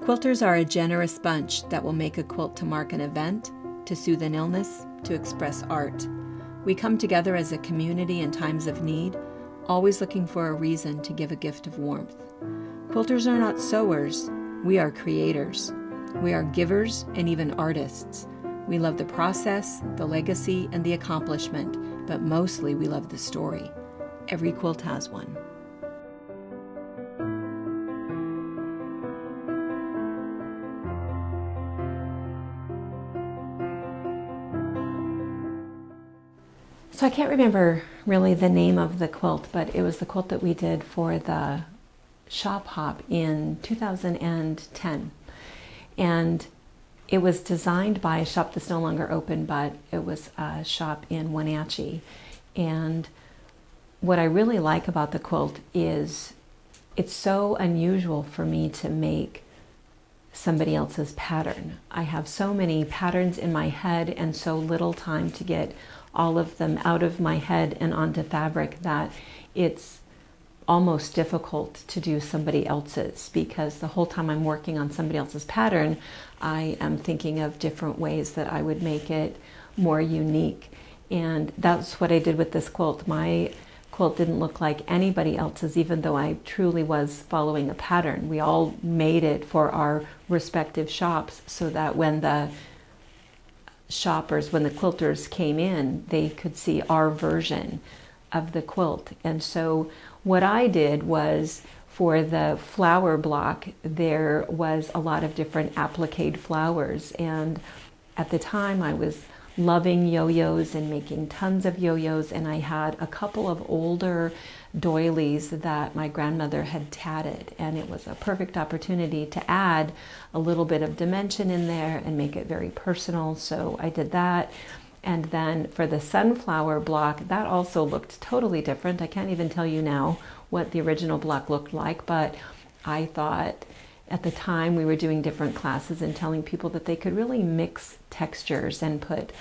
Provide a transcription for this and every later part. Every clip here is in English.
Quilters are a generous bunch that will make a quilt to mark an event, to soothe an illness, to express art. We come together as a community in times of need, always looking for a reason to give a gift of warmth. Quilters are not sewers, we are creators. We are givers and even artists. We love the process, the legacy, and the accomplishment, but mostly we love the story. Every quilt has one. So I can't remember really the name of the quilt, but it was the quilt that we did for the shop hop in 2010. And it was designed by a shop that's no longer open, but it was a shop in Wenatchee. And what I really like about the quilt is it's so unusual for me to make somebody else's pattern. I have so many patterns in my head and so little time to get all of them out of my head and onto fabric that it's almost difficult to do somebody else's, because the whole time I'm working on somebody else's pattern, I am thinking of different ways that I would make it more unique. And that's what I did with this quilt. My quilt didn't look like anybody else's, even though I truly was following a pattern. We all made it for our respective shops so that when the shoppers, when the quilters came in, they could see our version of the quilt. And so what I did was, for the flower block, there was a lot of different appliqued flowers. And at the time I was loving yo-yos and making tons of yo-yos, and I had a couple of older doilies that my grandmother had tatted, and it was a perfect opportunity to add a little bit of dimension in there and make it very personal. So I did that. And then for the sunflower block, that also looked totally different. I can't even tell you now what the original block looked like, but I thought at the time we were doing different classes and telling people that they could really mix textures and put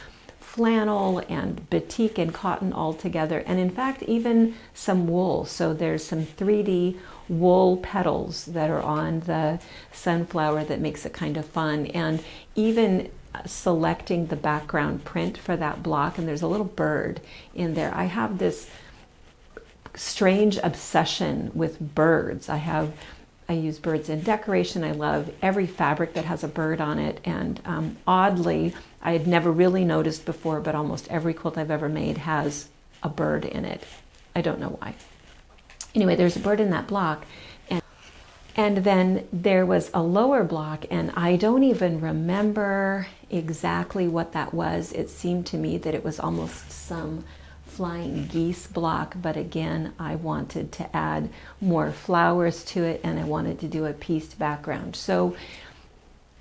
flannel and batik and cotton all together, and in fact even some wool. So there's some 3D wool petals that are on the sunflower that makes it kind of fun. And even selecting the background print for that block, and there's a little bird in there. I have this strange obsession with birds. I use birds in decoration. I love every fabric that has a bird on it. And oddly, I had never really noticed before, but almost every quilt I've ever made has a bird in it. I don't know why. Anyway, there's a bird in that block. And then there was a lower block, and I don't even remember exactly what that was. It seemed to me that it was almost some flying geese block, but again, I wanted to add more flowers to it, and I wanted to do a pieced background. So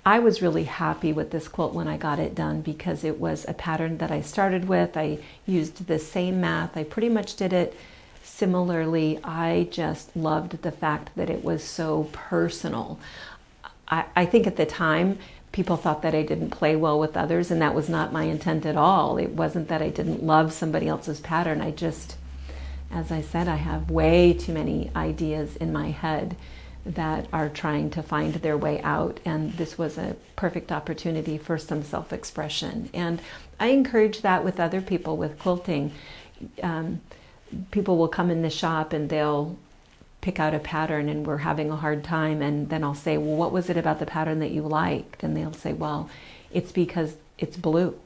I was really happy with this quilt when I got it done, because it was a pattern that I started with. I used the same math. I pretty much did it similarly. I just loved the fact that it was so personal. I think at the time, people thought that I didn't play well with others, and that was not my intent at all. It wasn't that I didn't love somebody else's pattern. I just, as I said, I have way too many ideas in my head that are trying to find their way out, and this was a perfect opportunity for some self-expression. And I encourage that with other people with quilting. People will come in the shop and they'll pick out a pattern and we're having a hard time, and then I'll say, well, what was it about the pattern that you liked? And they'll say, well, it's because it's blue.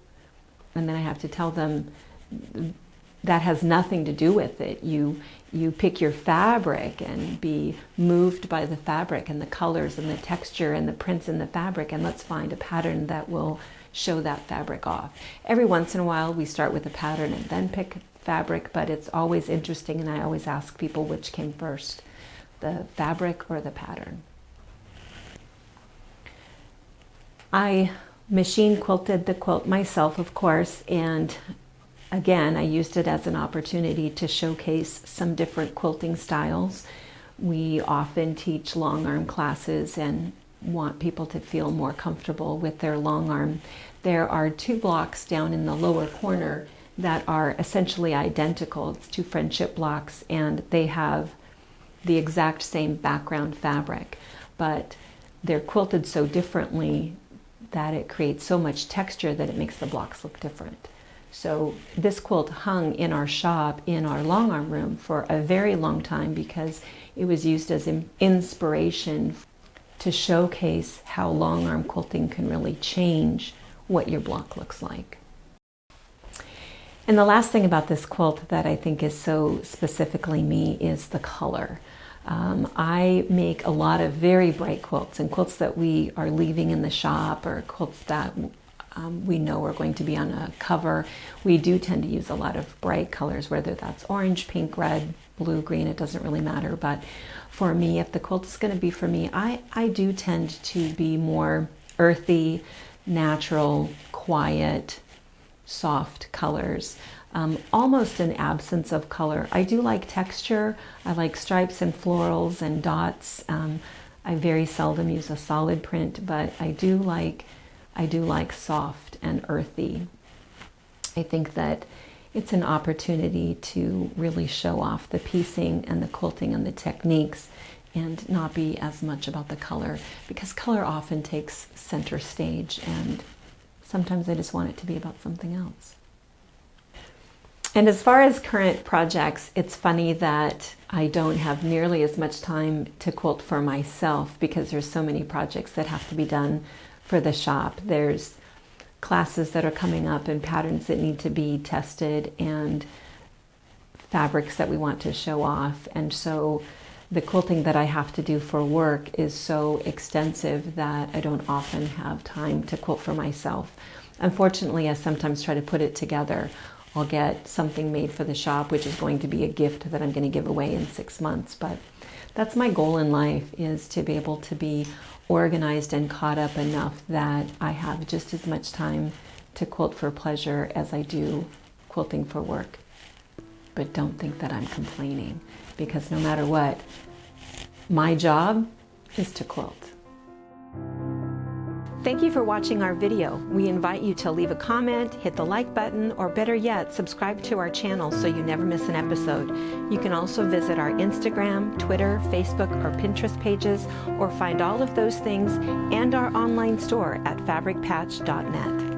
And then I have to tell them that has nothing to do with it. You pick your fabric and be moved by the fabric and the colors and the texture and the prints in the fabric, and let's find a pattern that will show that fabric off. Every once in a while we start with a pattern and then pick fabric, but it's always interesting, and I always ask people which came first, the fabric or the pattern. I machine quilted the quilt myself, of course, and again, I used it as an opportunity to showcase some different quilting styles. We often teach long arm classes and want people to feel more comfortable with their long arm. There are two blocks down in the lower corner that are essentially identical. It's two friendship blocks, and they have the exact same background fabric, but they're quilted so differently that it creates so much texture that it makes the blocks look different. So this quilt hung in our shop in our long arm room for a very long time because it was used as an inspiration to showcase how long arm quilting can really change what your block looks like. And the last thing about this quilt that I think is so specifically me is the color. I make a lot of very bright quilts, and quilts that we are leaving in the shop, or quilts that we know are going to be on a cover. We do tend to use a lot of bright colors, whether that's orange, pink, red, blue, green, it doesn't really matter. But for me, if the quilt is going to be for me, I do tend to be more earthy, natural, quiet, soft colors. Almost an absence of color. I do like texture. I like stripes and florals and dots. I very seldom use a solid print, but I do like soft and earthy. I think that it's an opportunity to really show off the piecing and the quilting and the techniques and not be as much about the color, because color often takes center stage, and sometimes I just want it to be about something else. And as far as current projects, it's funny that I don't have nearly as much time to quilt for myself because there's so many projects that have to be done for the shop. There's classes that are coming up and patterns that need to be tested and fabrics that we want to show off. And so the quilting that I have to do for work is so extensive that I don't often have time to quilt for myself. Unfortunately, I sometimes try to put it together. I'll get something made for the shop, which is going to be a gift that I'm going to give away in 6 months. But that's my goal in life, is to be able to be organized and caught up enough that I have just as much time to quilt for pleasure as I do quilting for work. But don't think that I'm complaining, because no matter what, my job is to quilt. Thank you for watching our video. We invite you to leave a comment, hit the like button, or better yet, subscribe to our channel so you never miss an episode. You can also visit our Instagram, Twitter, Facebook, or Pinterest pages, or find all of those things and our online store at fabricpatch.net.